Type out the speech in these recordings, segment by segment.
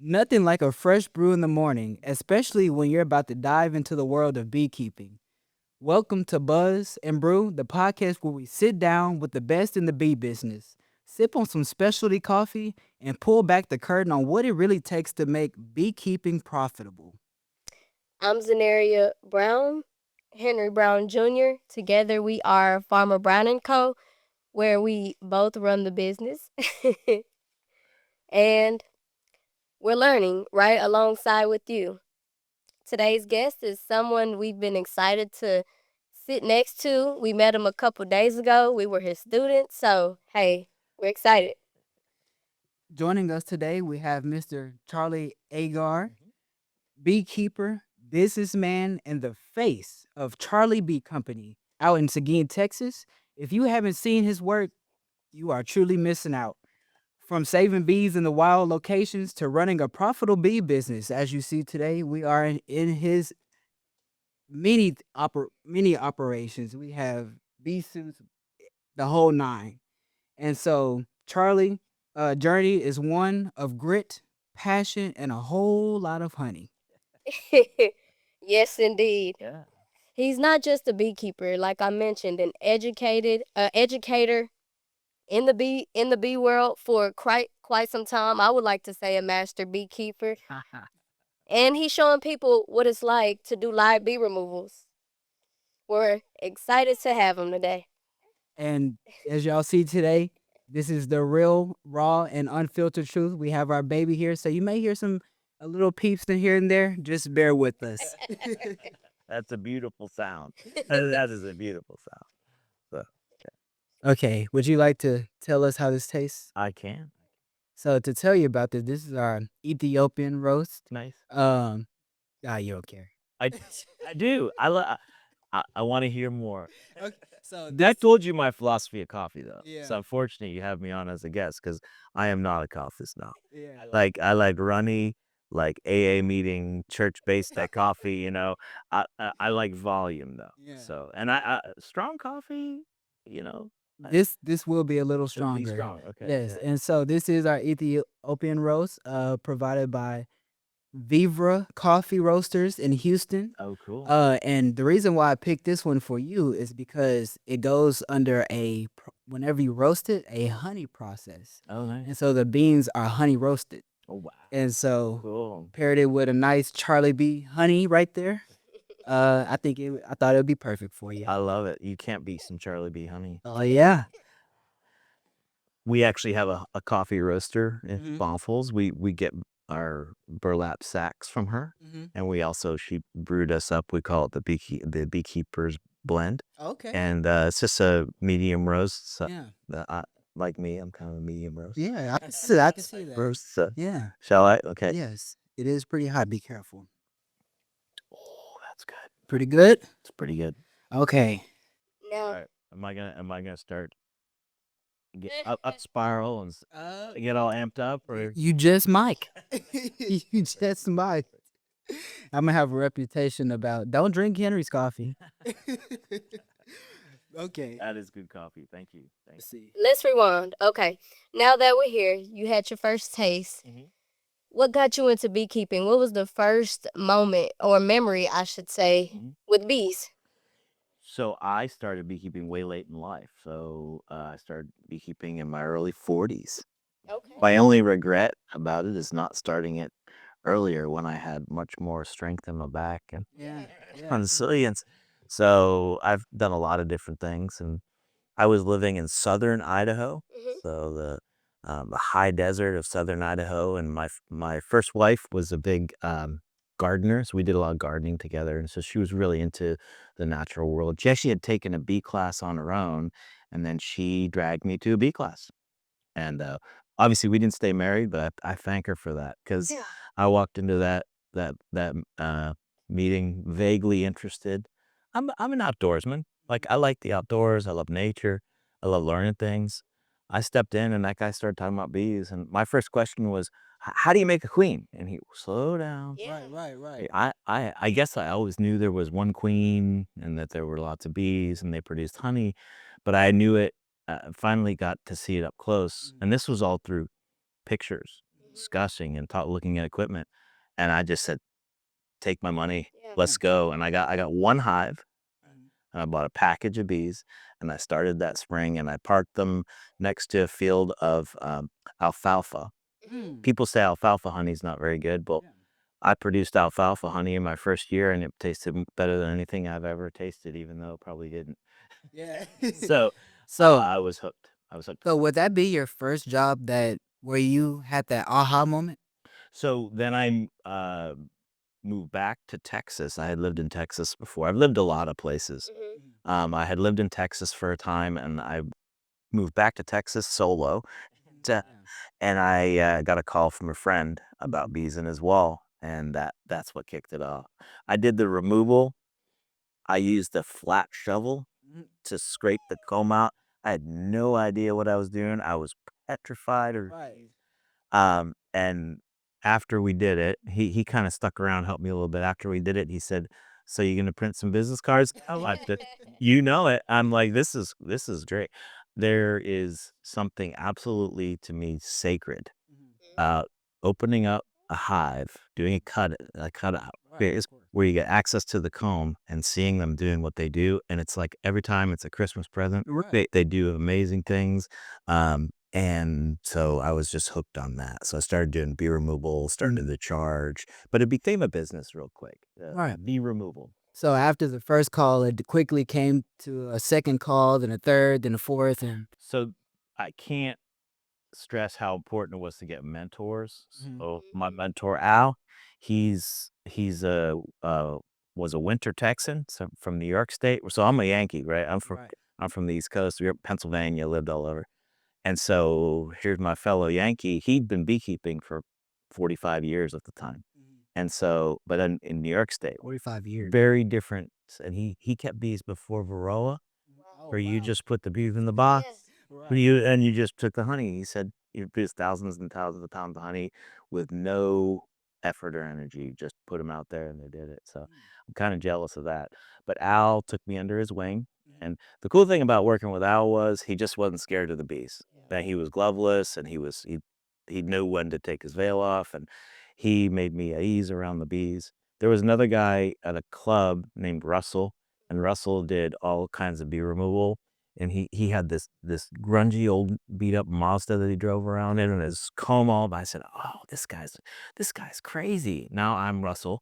Nothing like a fresh brew in the morning, especially when you're about to dive into the world of beekeeping. Welcome to Buzz and Brew, the podcast where we sit down with the best in the bee business, sip on some specialty coffee, and pull back the curtain on what it really takes to make beekeeping profitable. I'm Zenaria Brown, Henry Brown Jr. Together we are Farmer Brown and Co., where we both run the business. And we're learning right alongside with you. Today's guest is someone we've been excited to sit next to. We met him a couple days ago. We were his students. So, hey, we're excited. Joining us today, we have Mr. Charlie Agar, beekeeper, businessman, and the face of Charlie Bee Company out in Seguin, Texas. If you haven't seen his work, you are truly missing out. From saving bees in the wild locations to running a profitable bee business, as you see today, we are in his mini operations. We have bee suits, the whole nine. And so Charlie journey is one of grit, passion, and a whole lot of honey. Yes, indeed. Yeah. He's not just a beekeeper, like I mentioned, an educator in the bee world for quite some time. I would like to say a master beekeeper, and he's showing people what it's like to do live bee removals. We're excited to have him today. And as y'all see today, this is the real, raw, and unfiltered truth. We have our baby here, so you may hear some a little peeps in here and there. Just bear with us. That's a beautiful sound. That is a beautiful sound. So Okay, would you like to tell us how this tastes? I can. So to tell you about this, this is our Ethiopian roast. Nice. You don't care. I I do. I want to hear more. Okay, so I told you my philosophy of coffee though. Yeah. So unfortunately you have me on as a guest because I am not a coffee snob. yeah, I like runny, like AA meeting, church based that coffee, I like volume though. Yeah. So and I strong coffee, this will be a little it'll be stronger. strong. Okay. Yes, Yeah. and so this is our Ethiopian roast, provided by Vivra Coffee Roasters in Houston. Oh cool. And the reason why I picked this one for you is because it goes under whenever you roast it, a honey process, Oh nice. and so the beans are honey roasted, Oh wow. and so Cool. paired it with a nice Charlie Bee honey right there. I thought it would be perfect for you. I love it. You can't beat some Charlie B honey. Oh yeah. We actually have a coffee roaster in Mhm. Bonfils. We get our burlap sacks from her, Mhm. and she brewed us up. We call it the beekeeper's blend, Okay. and it's just a medium roast. So Yeah. like me, I'm kind of a medium roast. Yeah, I can see that. Roast. Yeah. Shall I? Okay. Yes. It is pretty hot. Be careful. Oh, that's good. Pretty good. It's pretty good. Okay. All Now, right. Am I gonna start get up spiral and get all amped up or? You just Mike. You just Mike. I'm gonna have a reputation about don't drink Henry's coffee. Okay. That is good coffee. Thank you. Thank Let's see. let's rewind. Okay, now that we're here, you had your first taste. you. What got you into beekeeping? What was the first moment or memory, I should say, Mhm. with bees? So I started beekeeping way late in life. So I started beekeeping in my early 40s. Okay. My only regret about it is not starting it earlier when I had much more strength in my back and Yeah. resilience. So I've done a lot of different things, and I was living in southern Idaho, Mhm. so the high desert of southern Idaho, and my first wife was a big gardener, so we did a lot of gardening together, and so she was really into the natural world. She actually had taken a bee class on her own, and then she dragged me to a bee class, and obviously we didn't stay married, but I thank her for that because Yeah. I walked into that meeting vaguely interested. I'm an outdoorsman. Like I like the outdoors. I love nature. I love learning things. I stepped in and that guy started talking about bees, and my first question was, How do you make a queen?" And he slow down. Yeah. Right. I guess I always knew there was one queen and that there were lots of bees and they produced honey, but I knew it. Finally got to see it up close, and this was all through pictures. discussing and looking at equipment. And I just said, take my money, Yeah. let's go. And I got one hive and I bought a package of bees and I started that spring and I parked them next to a field of alfalfa. People say alfalfa honey is not very good, but I produced alfalfa honey in my first year and it tasted better than anything I've ever tasted, even though it probably didn't. Yeah. So So I was hooked. I was hooked. so would that be your first job that where you had that aha moment? So then I moved back to Texas. I had lived in Texas before. I've lived a lot of places. I had lived in Texas for a time, and I moved back to Texas solo. To, and I got a call from a friend about bees in his wall, and that's what kicked it off. I did the removal. I used a flat shovel to scrape the comb out. I had no idea what I was doing. I was petrified. Right. And after we did it, he kind of stuck around, helped me a little bit. After we did it, he said, "So you gonna print some business cards?" I liked it. You know it. I'm like, this is great. There is something absolutely to me sacred about opening up a hive, doing a cutout phase where you get access to the comb and seeing them doing what they do. And it's like every time it's a Christmas present. They do amazing things. And so I was just hooked on that. So I started doing bee removal, started to charge, but it became a business real quick. Right. Bee removal. So after the first call, it quickly came to a second call, then a third, then a fourth, and So I can't stress how important it was to get mentors. So my mentor Al, he's a was a winter Texan, so from New York State. So I'm a Yankee, right? I'm from the East Coast. We're Pennsylvania, lived all over. And so here's my fellow Yankee. He'd been beekeeping for 45 years at the time. And so, but in New York State, 45 years. very different. And he kept bees before Varroa, where you just put the bees in the box. You just took the honey. He said you produce thousands and thousands of pounds of honey with no effort or energy. Just put them out there and they did it. So I'm kind of jealous of that. But Al took me under his wing. And the cool thing about working with Al was he just wasn't scared of the bees. That he was gloveless and he knew when to take his veil off and he made me at ease around the bees. There was another guy at a club named Russell, and Russell did all kinds of bee removal. And he had this grungy old beat up Mazda that he drove around in and his comb all. I said, "Oh, this guy's crazy." Now I'm Russell,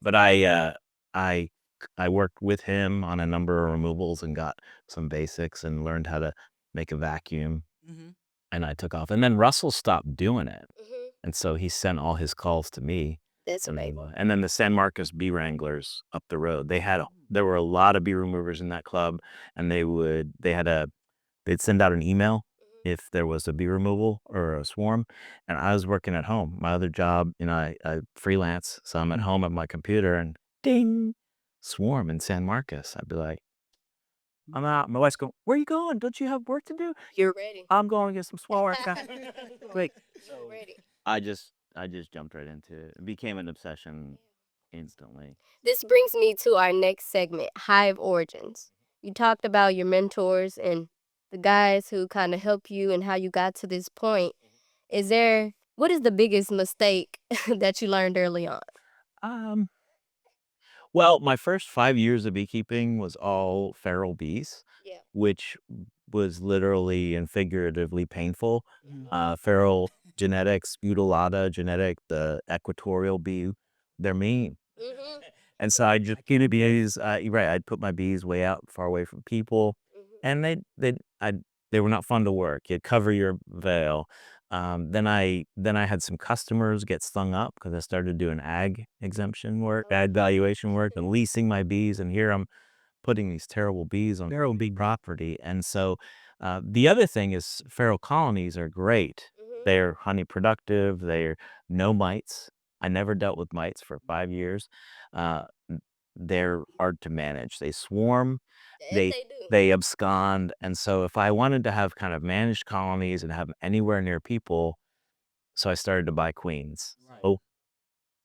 but I I worked with him on a number of removals and got some basics and learned how to make a vacuum. And I took off. And then Russell stopped doing it, and so he sent all his calls to me. That's amazing. And then the San Marcos Bee Wranglers up the road. There were a lot of bee removers in that club, and they'd send out an email if there was a bee removal or a swarm. And I was working at home. My other job, I freelance, so I'm at home at my computer, and ding, swarm in San Marcos. I'd be like, I'm out. My wife's going, "Where are you going? Don't you have work to do?" You're ready. I'm going to get some swarm work. Like, You're ready. I just jumped right into it. It became an obsession instantly. This brings me to our next segment, Hive Origins. You talked about your mentors and the guys who kind of helped you and how you got to this point. What is the biggest mistake that you learned early on? Um, well, my first 5 years of beekeeping was all feral bees, Yeah. which was literally and figuratively painful. Feral genetics, Butyllata genetic, the equatorial bee, they're mean. And so I just keep the bees. You're right. I'd put my bees way out, far away from people, and they were not fun to work. You'd cover your veil. Then I had some customers get stung up because I started doing ag exemption work, ag valuation work, and leasing my bees. And here I'm putting these terrible bees on feral bee property. And so the other thing is feral colonies are great. They're honey productive. They're no mites. I never dealt with mites for 5 years. Uh, they're hard to manage. They swarm, they do. they abscond, and so if I wanted to have kind of managed colonies and have them anywhere near people, so I started to buy queens. So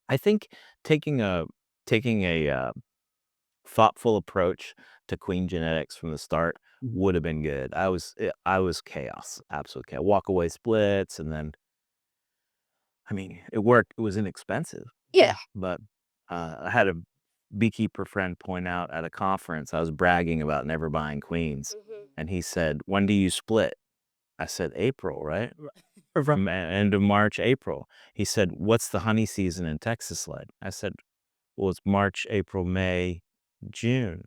I think taking a thoughtful approach to queen genetics from the start would have been good. I was chaos, absolute chaos. Walk away splits, and then I mean, it worked. It was inexpensive, Yeah. but I had a beekeeper friend point out at a conference, I was bragging about never buying queens. And he said, "When do you split?" I said, "April, right?" From end of March, April. He said, "What's the honey season in Texas like?" I said, "Well, it's March, April, May, June."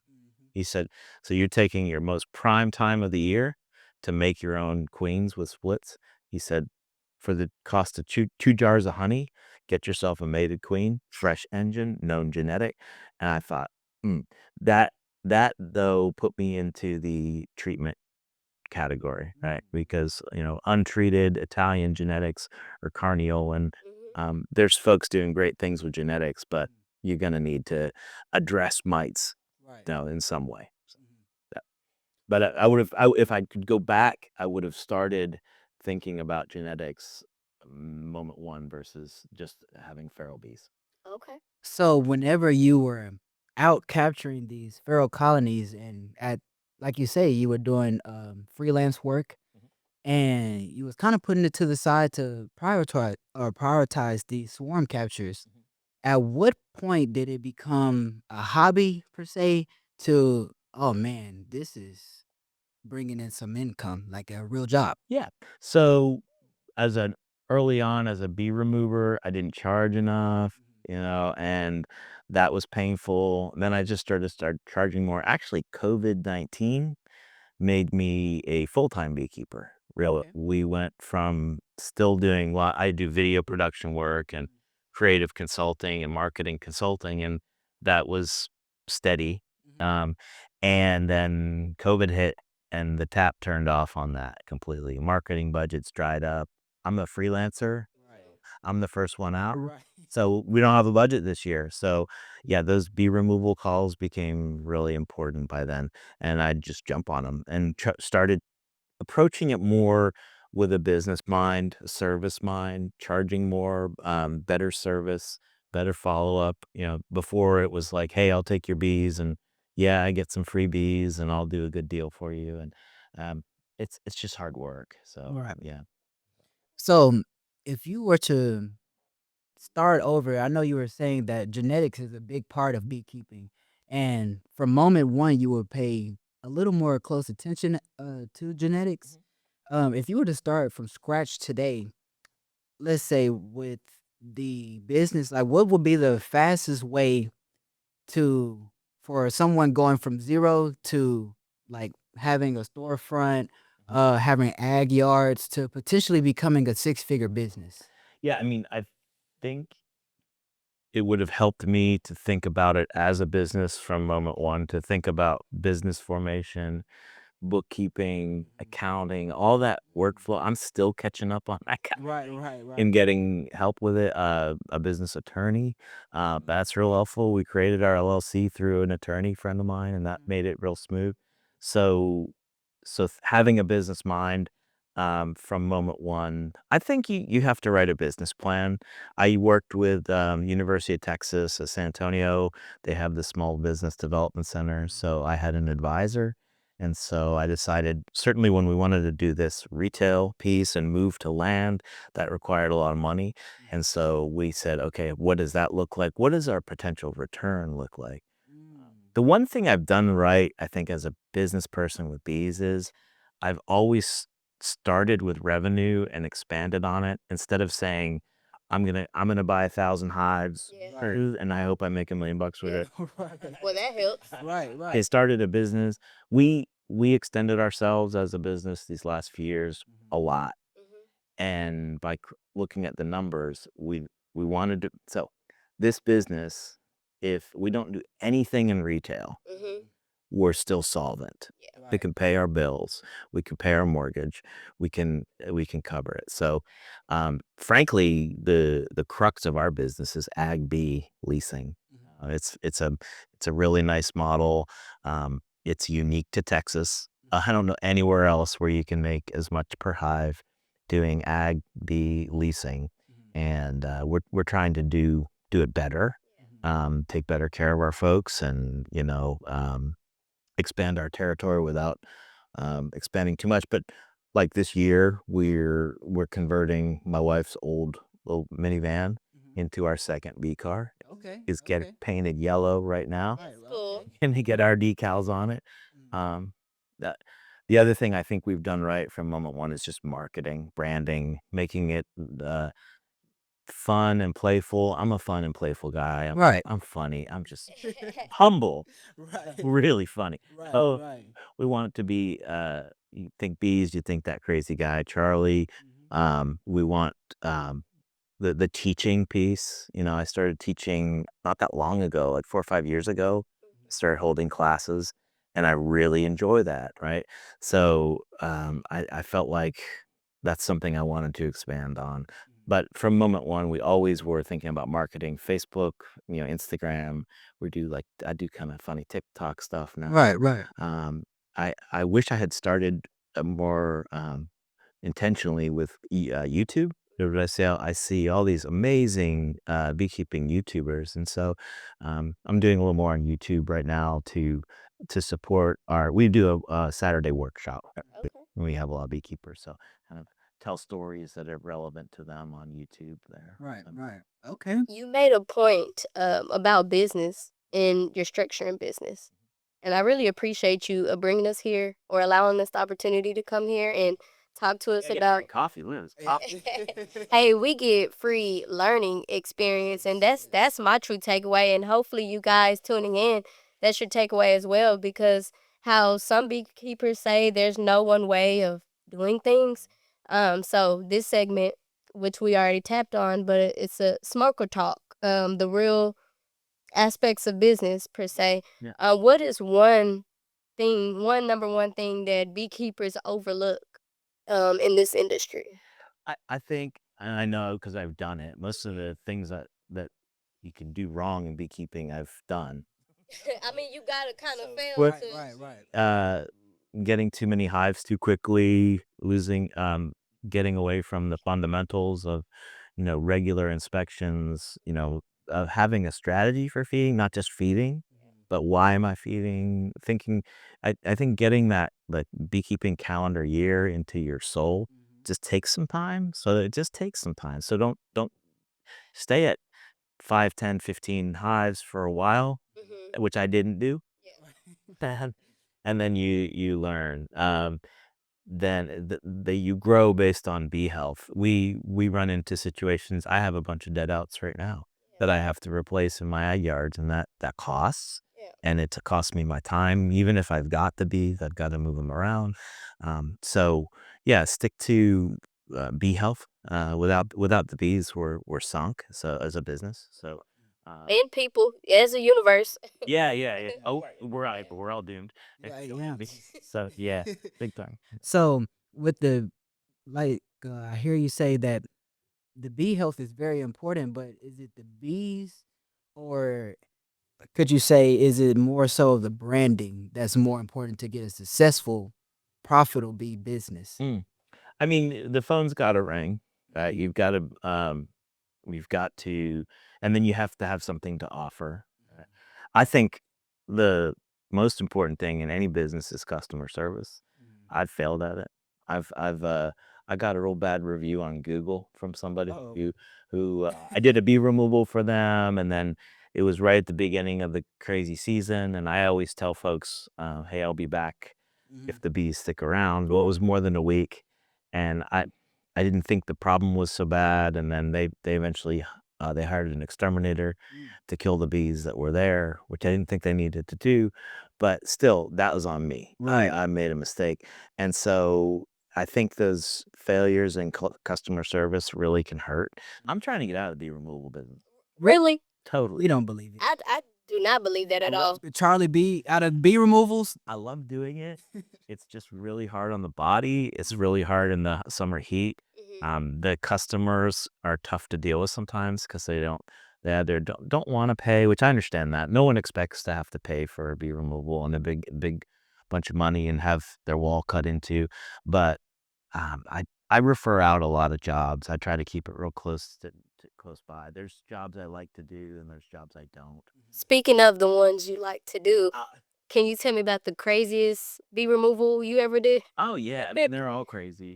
He said, "So you're taking your most prime time of the year to make your own queens with splits?" He said, "For the cost of two jars of honey, get yourself a mated queen, fresh engine, known genetic." And I thought, mm, that that though put me into the treatment category, right? Because, untreated Italian genetics or carniolan, there's folks doing great things with genetics, but you're gonna need to address mites, Right. in some way. Yeah. But I would've if I could go back, I would've started thinking about genetics moment one versus just having feral bees. Okay. So whenever you were out capturing these feral colonies and like you say, you were doing freelance work and you was kind of putting it to the side to prioritize these swarm captures. At what point did it become a hobby per se to, oh man, this is bringing in some income, like a real job? Yeah. So as an early on as a bee remover, I didn't charge enough, and that was painful. Then I just started charging more. Actually, COVID-19 made me a full-time beekeeper. Real, Okay. we went from still doing I do video production work and creative consulting and marketing consulting, and that was steady. Mhm. Um, and then COVID hit and the tap turned off on that completely. Marketing budgets dried up. I'm a freelancer. Right. I'm the first one out. Right. So we don't have a budget this year. So yeah, those bee removal calls became really important by then. And I'd just jump on them and started approaching it more with a business mind, a service mind, charging more, better service, better follow up. Before it was like, hey, I'll take your bees and yeah, I get some free bees and I'll do a good deal for you. And it's just hard work. So Right. yeah. So if you were to start over, I know you were saying that genetics is a big part of beekeeping. And from moment one, you would pay a little more close attention to genetics. If you were to start from scratch today, let's say with the business, like what would be the fastest way to for someone going from zero to like having a storefront, having ag yards to potentially becoming a six-figure business? Yeah, I mean, I think it would have helped me to think about it as a business from moment one, to think about business formation, bookkeeping, accounting, all that workflow. I'm still catching up on that Right, right, right. in getting help with it. A business attorney, that's real helpful. We created our LLC through an attorney friend of mine, and that made it real smooth. So, having a business mind from moment one, I think you have to write a business plan. I worked with University of Texas at San Antonio. They have the Small Business Development Center, so I had an advisor. And so I decided, certainly when we wanted to do this retail piece and move to land, that required a lot of money. And so we said, okay, what does that look like? What does our potential return look like? The one thing I've done right, I think, as a business person with bees is I've always started with revenue and expanded on it instead of saying, I'm gonna buy 1,000 hives Yeah. Right. and I hope I make $1 million with Yeah. it. Right. Well, that helps. Right, They right. started a business. We extended ourselves as a business these last few years a lot, and by looking at the numbers, we wanted to. So this business, if we don't do anything in retail, we're still solvent. We Right. can pay our bills. We can pay our mortgage. We can cover it. So, frankly, the crux of our business is ag bee leasing. It's a really nice model. It's unique to Texas. I don't know anywhere else where you can make as much per hive doing ag bee leasing, and we're trying to do it better, take better care of our folks, and expand our territory without expanding too much. But like this year, we're converting my wife's old little minivan Mhm. into our second bee car. Okay. It's getting painted yellow right now, Right. That's cool. and to get our decals on it. Mhm. That the other thing I think we've done right from moment one is just marketing, branding, making it fun and playful. I'm a fun and playful guy. Right. I'm funny. I'm just humble, Right. really funny. Right. So Right. we want it to be. You think bees, you think that crazy guy Charlie. Mhm. We want the teaching piece. I started teaching not that long ago, like 4 or 5 years ago. Started holding classes, and I really enjoy that. Right, so I felt like that's something I wanted to expand on. But from moment one, we always were thinking about marketing, Facebook, Instagram. I do kind of funny TikTok stuff now. Right. Right. I wish I had started more intentionally with YouTube. I see all these amazing beekeeping YouTubers, and so I'm doing a little more on YouTube right now to support our. We do a Saturday workshop. Okay. We have a lot of beekeepers, so kind of tell stories that are relevant to them on YouTube there. Right. So, Right. Okay. You made a point about business and your structure in business. And I really appreciate you bringing us here or allowing us the opportunity to come here and talk to us yeah, get about. free coffee, Liz. Coffee. Hey, we get free learning experience, and that's my true takeaway. And hopefully, you guys tuning in, that's your takeaway as well. Because how some beekeepers say there's no one way of doing things. So this segment, which we already tapped on, but it's a smoker talk. The real aspects of business per se. Yeah. What is one number one thing that beekeepers overlook in this industry? I think, and I know because I've done it. Most of the things that you can do wrong in beekeeping, I've done. I mean, you gotta kind of fail What? to. Right. Right. Getting too many hives too quickly, getting away from the fundamentals of, regular inspections, having a strategy for feeding, not just feeding, but why am I feeding? Thinking, I think getting that like beekeeping calendar year into your soul just takes some time. So it just takes some time. So don't stay at 5, 10, 15 hives for a while, Mhm. which I didn't do. Yeah. Bad. And then you learn. Then you grow based on bee health. We run into situations. I have a bunch of dead outs right now that I have to replace in my ag yards, and that costs. Yeah. And it costs me my time. Even if I've got the bees, I've got to move them around. So yeah, stick to bee health. Without the bees, we're sunk. So as a business, so. And people as a universe. Yeah. Oh, Right. we're all doomed. Yeah. Don't Yeah. have me. So yeah, big time. So with the I hear you say that the bee health is very important, but is it the bees, or could you say is it more so the branding that's more important to get a successful, profitable bee business? Mm. I mean, the phone's got to ring. We've got to, and then you have to have something to offer. I think the most important thing in any business is customer service. I've failed at it. I got a real bad review on Google from somebody Uh-oh. who I did a bee removal for them, and then it was right at the beginning of the crazy season. And I always tell folks, "Hey, I'll be back if the bees stick around." Well, it was more than a week, and I didn't think the problem was so bad. And then they eventually they hired an exterminator to kill the bees that were there, which I didn't think they needed to do. But still, that was on me. Right. I made a mistake. And so I think those failures in customer service really can hurt. I'm trying to get out of the bee removal business. Really? Totally. We don't believe it. I do not believe that at all. Charlie B out of bee removals. I love doing it. It's just really hard on the body. It's really hard in the summer heat. The customers are tough to deal with sometimes because they either don't want to pay, which I understand that. No one expects to have to pay for a bee removal and a big bunch of money and have their wall cut into. But I refer out a lot of jobs. I try to keep it real close to close by. There's jobs I like to do and there's jobs I don't. Speaking of the ones you like to do, Can you tell me about the craziest bee removal you ever did? Oh yeah, I mean, they're all crazy.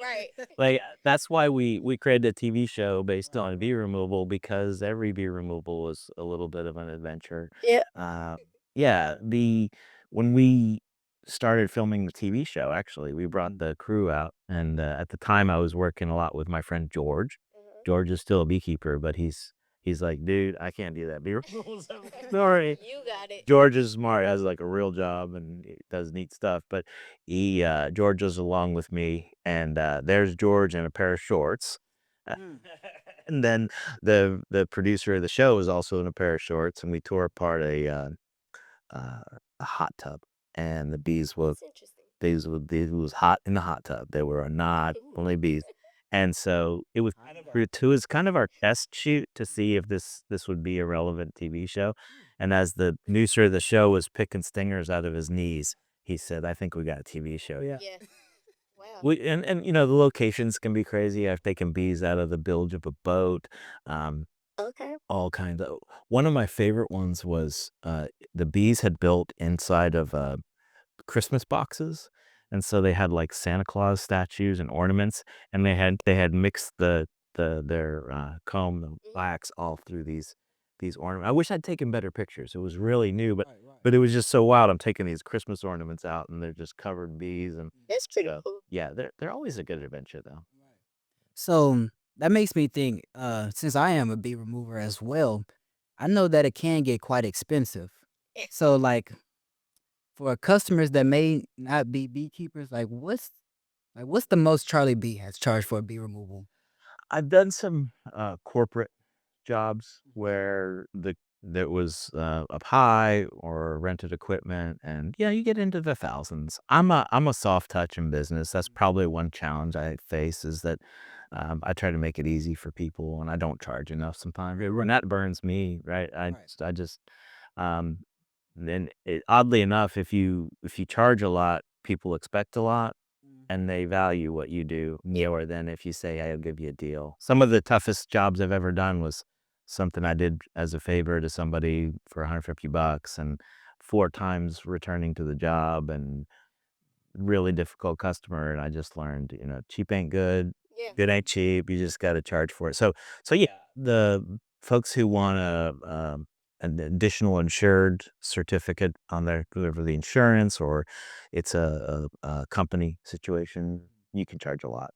Right. Like that's why we created a TV show based on bee removal, because every bee removal was a little bit of an adventure. Yeah. Uh, yeah, the when we started filming the TV show, actually, we brought the crew out, and at the time, I was working a lot with my friend George. George is still a beekeeper, but he's like, dude, I can't do that bee removal. Sorry. You got it. George is smart, has like a real job and he does neat stuff. But George was along with me, and there's George in a pair of shorts. Uh, Mm. And then the producer of the show was also in a pair of shorts, and we tore apart uh, a hot tub, and the bees were That's interesting. it was hot in the hot tub. There were not only bees. And so it was kind of our test shoot to see if this would be a relevant TV show. And as the producer of the show was picking stingers out of his knees, he said, "I think we got a TV show." Yeah. Yeah. Wow. And the locations can be crazy. I've taken bees out of the bilge of a boat. Um, Okay. all kinds of. One of my favorite ones was the bees had built inside of Christmas boxes, and so they had like Santa Claus statues and ornaments, and they had mixed their comb, the wax, all through these ornaments. I wish I'd taken better pictures. It was really new, but it was just so wild. I'm taking these Christmas ornaments out, and they're just covered in bees, and That's pretty so cool. yeah, they're always a good adventure though. So that makes me think, since I am a bee remover as well, I know that it can get quite expensive. So like for customers that may not be beekeepers, what's the most Charlie B has charged for bee removal? I've done some corporate jobs where that was up high or rented equipment, and yeah, you get into the thousands. I'm a soft touch in business. That's probably one challenge I face, is that I try to make it easy for people, and I don't charge enough sometimes. And that burns me, right? Right. I just um then oddly enough, if you charge a lot, people expect a lot, and they value what you do more than if you say, "I'll give you a deal." Some of the toughest jobs I've ever done was something I did as a favor to somebody for $150, and 4 times returning to the job, and really difficult customer, and I just learned, cheap ain't good, Yeah. good ain't cheap, you just gotta charge for it. So yeah, the folks who want an additional insured certificate on their for the insurance, or it's a company situation, you can charge a lot.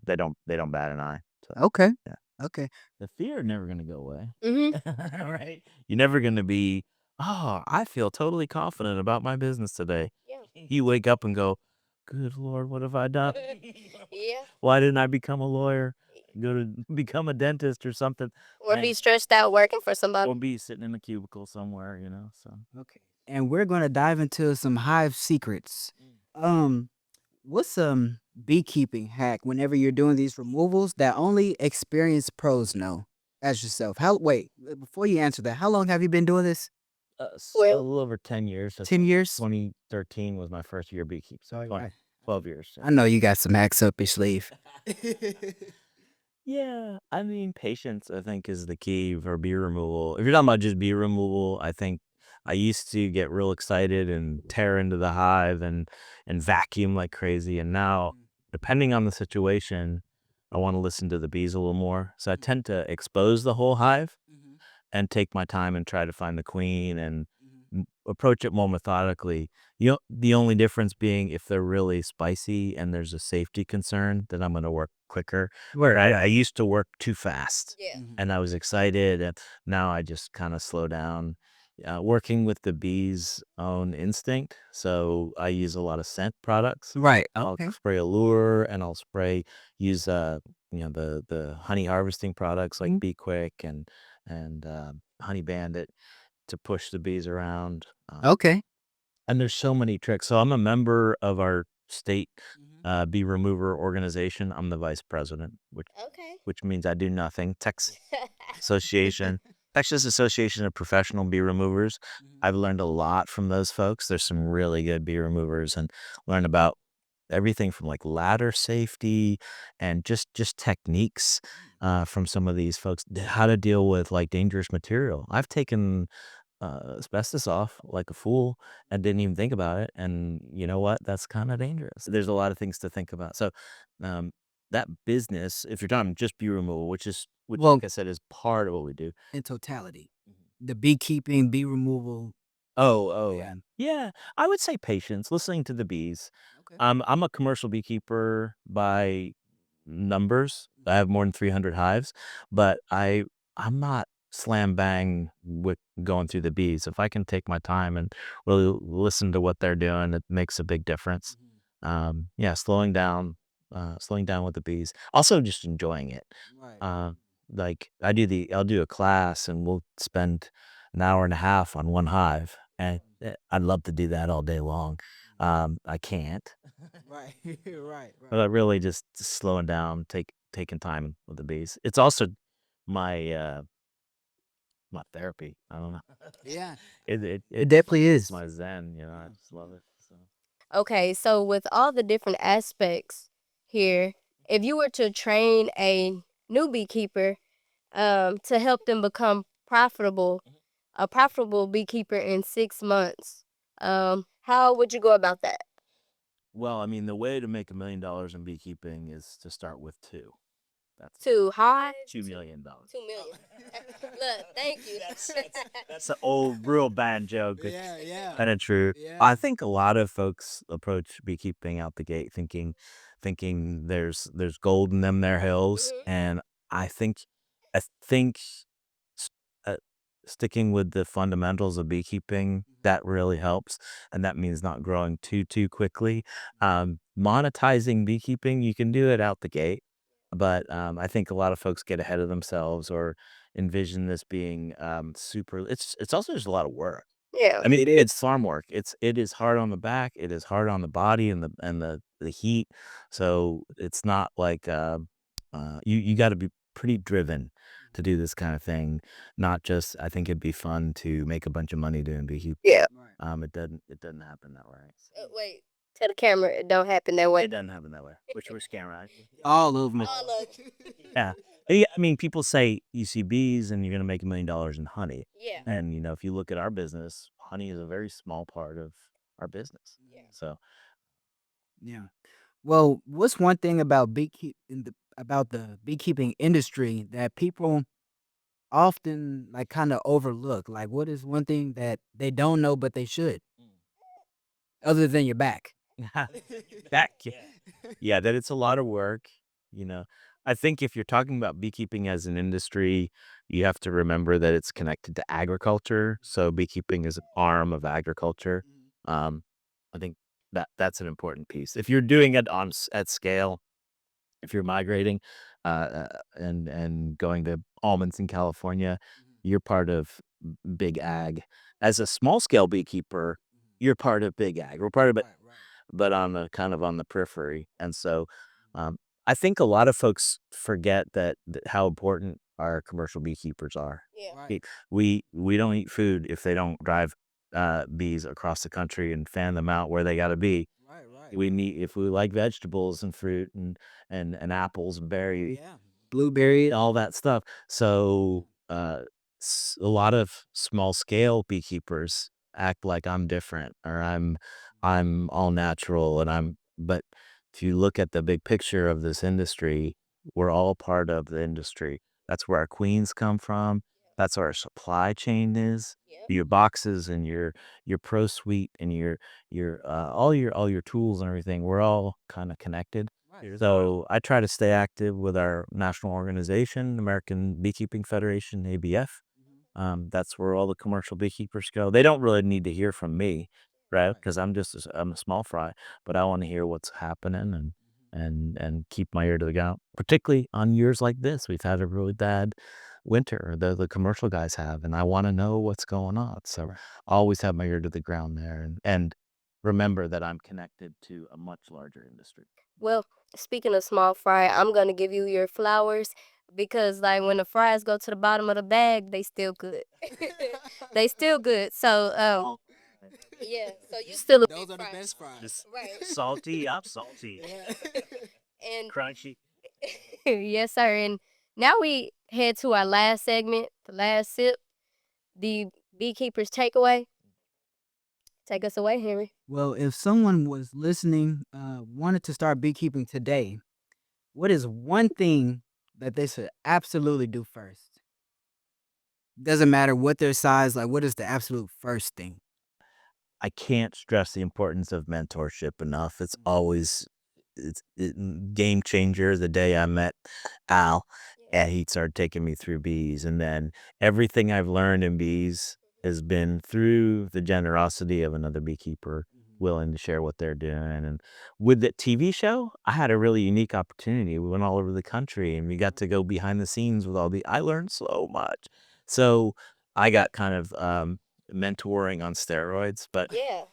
They don't bat an eye. So Okay. yeah. Okay. The fear never gonna go away. Mm-hmm. Right? You're never gonna be, "Oh, I feel totally confident about my business today." Yeah. You wake up and go, "Good Lord, what have I done? Yeah. Why didn't I become a lawyer? Go to become a dentist or something, Or be right? stressed out working for somebody. Or be sitting in a cubicle somewhere, so." Okay. And we're gonna dive into some hive secrets. Um, what's some beekeeping hack whenever you're doing these removals that only experienced pros know? As yourself. Before you answer that, how long have you been doing this? A Well, little over 10 years. 10 years? 2013 was my first year beekeeping, so Oh, 20 I 12 years. I know you got some hacks up your sleeve. Yeah, I mean, patience, I think, is the key for bee removal. If you're talking about just bee removal, I think I used to get real excited and tear into the hive and vacuum like crazy. And now, depending on the situation, I want to listen to the bees a little more. So I tend to expose the whole hive and take my time and try to find the queen and approach it more methodically. The only difference being, if they're really spicy and there's a safety concern, then I'm going to work quicker. Where I used to work too fast, yeah. and I was excited, and now I just kind of slow down. Working with the bees' own instinct, so I use a lot of scent products. Right. I'll Okay. spray Allure, and I'll use the honey harvesting products like Bee Quick and Honey Bandit to push the bees around. Okay. And there's so many tricks. So I'm a member of our state bee remover organization. I'm the vice president, Okay. which means I do nothing. Association, Texas Association of Professional Bee Removers. I've learned a lot from those folks. There's some really good bee removers, and learned about everything from like ladder safety and just techniques from some of these folks, how to deal with like dangerous material. I've taken asbestos off like a fool and didn't even think about it. And you know what? That's kind of dangerous. There's a lot of things to think about. So, um, that business, if you're talking just bee removal, which Well, like I said, is part of what we do. in totality, the beekeeping, bee removal. Oh, Yeah. yeah. I would say patience, listening to the bees. Okay. I'm a commercial beekeeper by numbers. I have more than 300 hives, but I'm not slam bang with going through the bees. If I can take my time and really listen to what they're doing, it makes a big difference. Yeah, slowing down with the bees. Also, just enjoying it. Right. Uh, like I'll do a class and we'll spend an hour and a half on one hive, and I'd love to do that all day long. I can't. Right. Right. But I really just slowing down, taking time with the bees. It's also my, my therapy. I don't know. Yeah. It definitely it's is. my zen, I just love it, so. Okay, so with all the different aspects here, if you were to train a new beekeeper to help them become a profitable beekeeper in 6 months, how would you go about that? Well, I mean, the way to make $1 million in beekeeping is to start with 2. That's Too high? $2 million. 2 million. Look, thank you. That's an old real bad joke. Yeah. Yeah. Kinda true. Yeah. I think a lot of folks approach beekeeping out the gate thinking there's gold in them there hills, Mhm. and I think s uh, sticking with the fundamentals of beekeeping, that really helps, and that means not growing too quickly. Monetizing beekeeping, you can do it out the gate, but, I think a lot of folks get ahead of themselves or envision this being, super it's also just a lot of work. Yeah. I mean, it's farm work. It is hard on the back, it is hard on the body and the heat, so it's not like, you gotta be pretty driven to do this kinda thing, not just, "I think it'd be fun to make a bunch of money doing beekeeping." Yeah. Right. It doesn't happen that way, so. Wait, tell the camera it don't happen that way. It doesn't happen that way. Which camera? All of them. All of Yeah. Yeah, I mean, people say you see bees and you're gonna make $1 million in honey, Yeah. and, if you look at our business, honey is a very small part of our business, Yeah. so. Yeah. Well, what's one thing about about the beekeeping industry that people often like kind of overlook? Like, what is one thing that they don't know but they should, other than your back? Back, yeah. Yeah, that it's a lot of work, you know? I think if you're talking about beekeeping as an industry, you have to remember that it's connected to agriculture, so beekeeping is an arm of agriculture. Um, I think that's an important piece. If you're doing it at scale, if you're migrating, and going to almonds in California, you're part of big ag. As a small scale beekeeper, you're part of big ag. We're part of it, but on the kind of on the periphery. And so, um, I think a lot of folks forget that how important our commercial beekeepers are. Yeah. Right. We don't eat food if they don't drive bees across the country and fan them out where they got to be. Right. Right. We need if we like vegetables and fruit and apples and berries, Yeah. Blueberry. all that stuff. So, a lot of small scale beekeepers act like I'm different or I'm all natural but if you look at the big picture of this industry, we're all part of the industry. That's where our queens come from. That's where our supply chain is. Yep. Your boxes and your pro suite and all your tools and everything. We're all kind of connected. Right. So I try to stay active with our national organization, American Beekeeping Federation, ABF. That's where all the commercial beekeepers go. They don't really need to hear from me, right? Because I'm a small fry, but I want to hear what's happening and keep my ear to the ground. Particularly on years like this, we've had a really bad winter. The commercial guys have, and I want to know what's going on. So Right. I always have my ear to the ground there, and remember that I'm connected to a much larger industry. Well, speaking of small fry, I'm gonna give you your flowers because like when the fries go to the bottom of the bag, they still good. They still good. So yeah, so you still a Those big are the fry. best fries. Just Right. salty, I'm salty. Yeah. And Crunchy. yes, sir. And now we head to our last segment, the last sip, the beekeepers takeaway. Take us away, Henry. Well, if someone was listening, wanted to start beekeeping today, what is one thing that they should absolutely do first? Doesn't matter what their size, like what is the absolute first thing? I can't stress the importance of mentorship enough. It's always game changer. The day I met Al, and he started taking me through bees, and then everything I've learned in bees has been through the generosity of another beekeeper willing to share what they're doing. And with the TV show, I had a really unique opportunity. We went all over the country, and we got to go behind the scenes with all the. I learned so much. So I got kind of mentoring on steroids, but Yeah.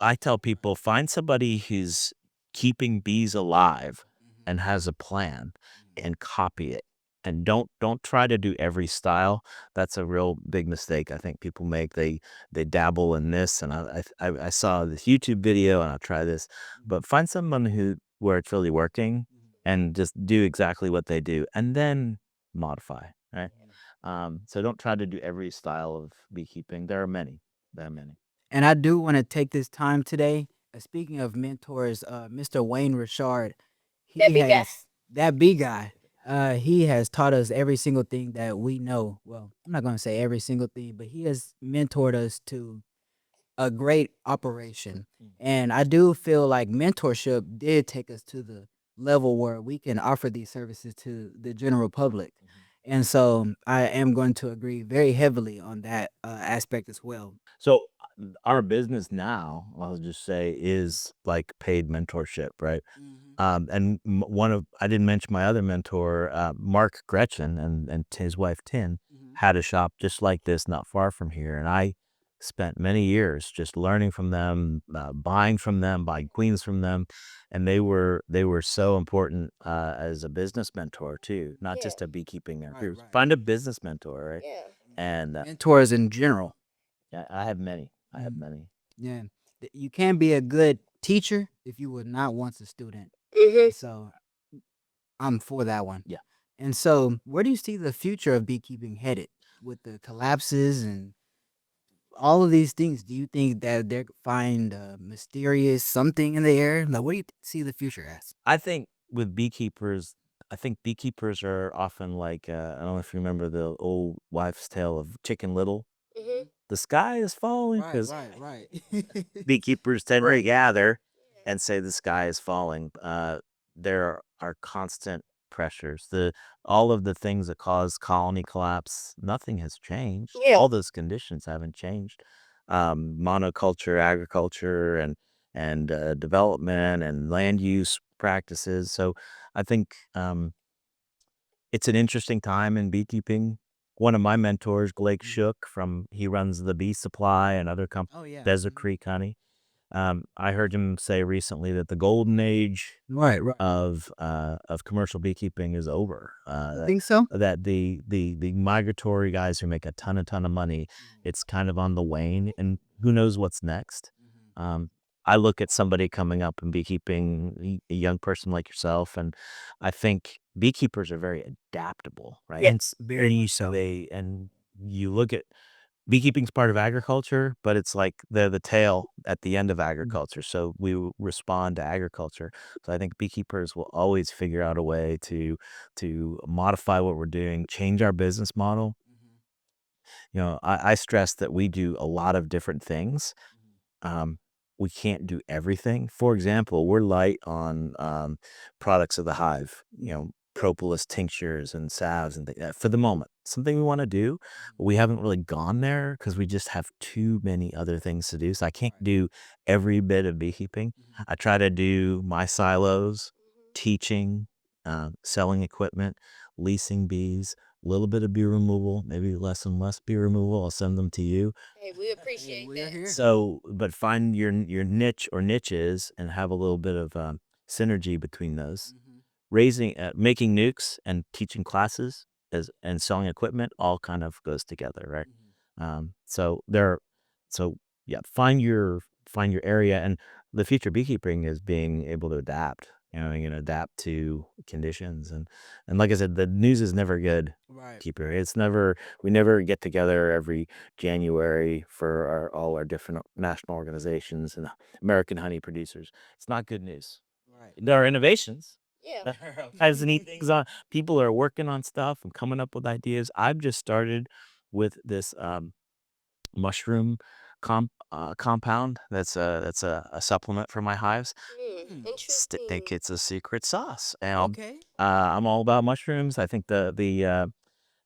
I tell people find somebody who's keeping bees alive and has a plan and copy it. And don't try to do every style. That's a real big mistake I think people make. They dabble in this, and I saw this YouTube video, and I'll try this. But find someone where it's really working, and just do exactly what they do, and then modify. Right. So don't try to do every style of beekeeping. There are many. There are many. And I do want to take this time today. Speaking of mentors, Mr. Wayne Richard, That he big guy. has that big guy. He has taught us every single thing that we know. Well, I'm not going to say every single thing, but he has mentored us to a great operation. And I do feel like mentorship did take us to the level where we can offer these services to the general public. And so I am going to agree very heavily on that aspect as well. So our business now, I'll just say, is like paid mentorship, right? And I didn't mention my other mentor, Mark Gretchen, and his wife Tin had a shop just like this, not far from here, and I spent many years just learning from them, buying from them, buying queens from them, and they were so important as a business mentor too, not Yeah. just a beekeeping mentor. right. Find a business mentor, right? Yeah. And Mentors in general. yeah, I have many. I have many. Yeah. You can't be a good teacher if you were not once a student. Mhm. So I'm for that one. Yeah. And so, where do you see the future of beekeeping headed with the collapses and all of these things? Do you think that they're find mysterious something in the air? Like, what do you see the future as? I think with beekeepers, I think beekeepers are often like, I don't know if you remember the old wives' tale of Chicken Little. Mhm. The sky is falling because right. beekeepers tend to Right. gather and say the sky is falling. There are constant pressures. All of the things that cause colony collapse, nothing has changed. Yeah. All those conditions haven't changed. Monoculture, agriculture, and development and land use practices. So I think it's an interesting time in beekeeping. One of my mentors, Blake Shook, he runs the Bee Supply and other companies, Oh yeah. Desert Creek Honey. I heard him say recently that the golden age Right. of commercial beekeeping is over. I think so. That the migratory guys who make a ton of money, it's kind of on the wane, and who knows what's next. Um, I look at somebody coming up in beekeeping, a young person like yourself, and I think beekeepers are very adaptable, right? Yeah. It's very so. And you look at beekeeping's part of agriculture, but it's like they're the tail at the end of agriculture. So respond to agriculture. So I think beekeepers will always figure out a way to modify what we're doing, change our business model. I stress that we do a lot of different things. Um, we can't do everything. For example, we're light on products of the hive, propolis tinctures and salves and for the moment. Something we want to do, but we haven't really gone there because we just have too many other things to do. So I can't do every bit of beekeeping. I try to do my silos, teaching, selling equipment, leasing bees, a little bit of bee removal, maybe less and less bee removal. I'll send them to you. Hey, we appreciate we're that. here. So, but find your niche or niches and have a little bit of synergy between those. Making nukes and teaching classes and selling equipment all kind of goes together, right? So so yeah, find your area, and the future beekeeping is being able to adapt. you know, you can adapt to conditions. And like I said, the news is never good. Right. Keeper. It's never, we never get together every January for all our different national organizations and American honey producers. It's not good news. Right. There are innovations. Yeah. There are all kinds of neat things on. People are working on stuff and coming up with ideas. I've just started with this mushroom compound. That's a supplement for my hives. Think Interesting. it's a secret sauce. And Okay. I'm all about mushrooms. I think the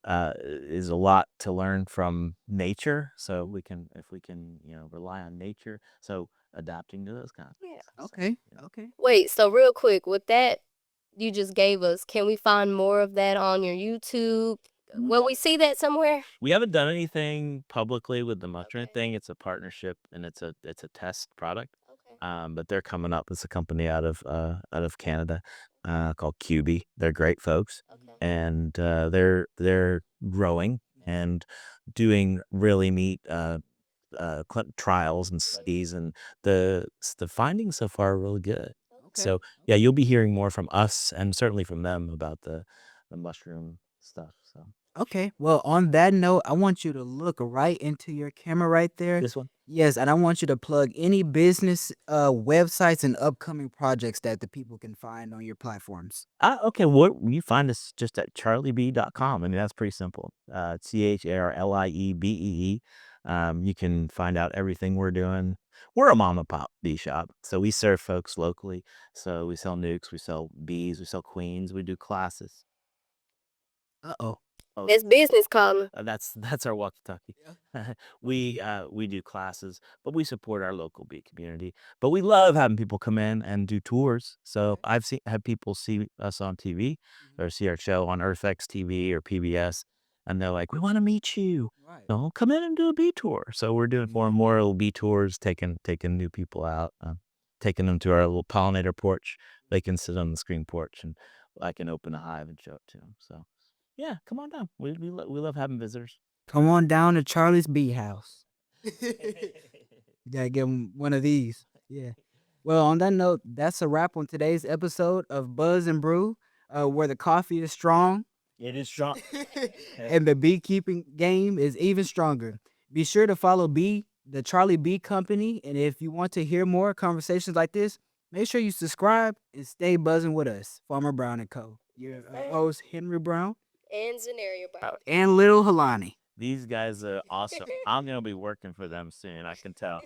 is a lot to learn from nature. So if we can, you know, rely on nature. So adapting to those kinds of Yeah. things. So, Okay. you know. Okay. Wait, so real quick, with that you just gave us, can we find more of that on your YouTube? Will we see that somewhere? We haven't done anything publicly with the mushroom Okay. thing. It's a partnership and it's a test product. Okay. But they're coming up. It's a company out of Canada called QB. They're great folks, Okay. and they're growing and doing really neat trials and studies, and the findings so far are really good. Okay. So yeah, you'll be hearing more from us and certainly from them about the mushroom stuff. So Okay. Well, on that note, I want you to look right into your camera right there. this one. Yes, and I want you to plug any business websites and upcoming projects that the people can find on your platforms. Okay, what you find us just at charliebee.com. I mean, that's pretty simple. CHARLIEBEE. You can find out everything we're doing. We're a mom and pop bee shop, so we serve folks locally. So we sell nukes, we sell bees, we sell queens, we do classes. Uh-oh. Oh, That's business calling. that's our walkie-talkie. We do classes, but we support our local bee community. But we love having people come in and do tours. So I've had people see us on TV or see our show on EarthX TV or PBS, and they're like, "We want to meet you. Right. No, come in and do a bee tour." So we're doing more and more little bee tours, taking new people out, taking them to our little pollinator porch. They can sit on the screen porch, and I can open a hive and show it to them. So. Yeah, come on down. We love having visitors. Come on down to Charlie's Bee House. You gotta give him one of these. Yeah. Well, on that note, that's a wrap on today's episode of Buzz and Brew, where the coffee is strong It is strong. and the beekeeping game is even stronger. Be sure to follow the Charlie Bee Company, and if you want to hear more conversations like this, make sure you subscribe and stay buzzing with us, Farmer Brown and Co. Your host Henry Brown And Zenaria Brown. and Little Halani. These guys are awesome. I'm gonna be working for them soon. I can tell.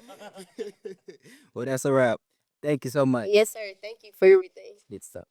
Well, that's a wrap. Thank you so much. Yes, sir. Thank you for everything. Good stuff.